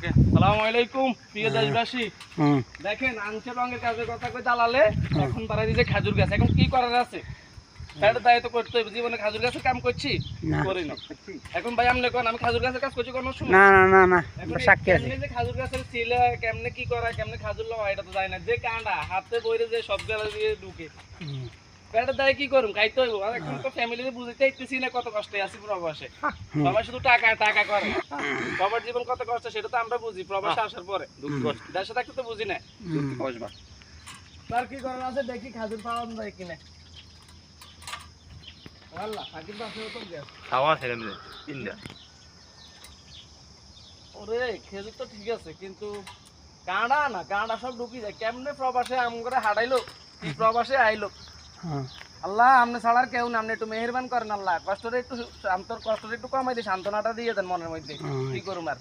ওকে আসসালামু আলাইকুম প্রিয় দেশবাসী। দেখেন আনছে রঙের কাজের কথা কই দালালে এখন তারা দিছে খেজুর গাছ। এখন কি করার আছে? তাহলে তাই তো করতে হবে। জীবনে খেজুর গাছের কাম করছি করি না। এখন ভাই আমলে কোন আমি খেজুর গাছের কাজ করছি কোন সময়? না না না না এখন সাক্ষী আছে। কেমনে যে খেজুর গাছের ছিলে কেমনে কি করা কেমনে খেজুর লওয়া এটা তো জানি না। যে কাঁডা হাতে বইরে যে সব গেলা দিয়ে ঢুকে পেটে দেয় কি করুম খাইতে হইব। আর এখন তো ফ্যামিলিতে বুঝতে ইচ্ছেছি না কত কষ্টে আছি প্রবাসে। সবাই শুধু টাকা টাকা করে। সবার জীবন কত কষ্ট সেটা তো আমরা বুঝি প্রবাসে আসার পরে। দেশে থাকতে তো বুঝি না। তার কি করার আছে দেখি খাজুর পাওয়া যায় কিনা। আল্লাহ সাকিব বাসে তো গ্যাস খাওয়া ছেড়ে মিলে তিনটা ওরে খেজুর তো ঠিক আছে কিন্তু কাঁড়া না কাঁড়া সব ঢুকি যায় কেমনে প্রবাসে আম করে হারাইলো কি প্রবাসে আইলো। আল্লাহ আপনি ছাড়ার কেউ না আপনি একটু মেহেরবান করেন আল্লাহ কষ্টটা একটু কষ্টটা একটু কমাই দিয়ে সান্ত্বনাটা দিয়ে দেন মনের মধ্যে কি করুম আর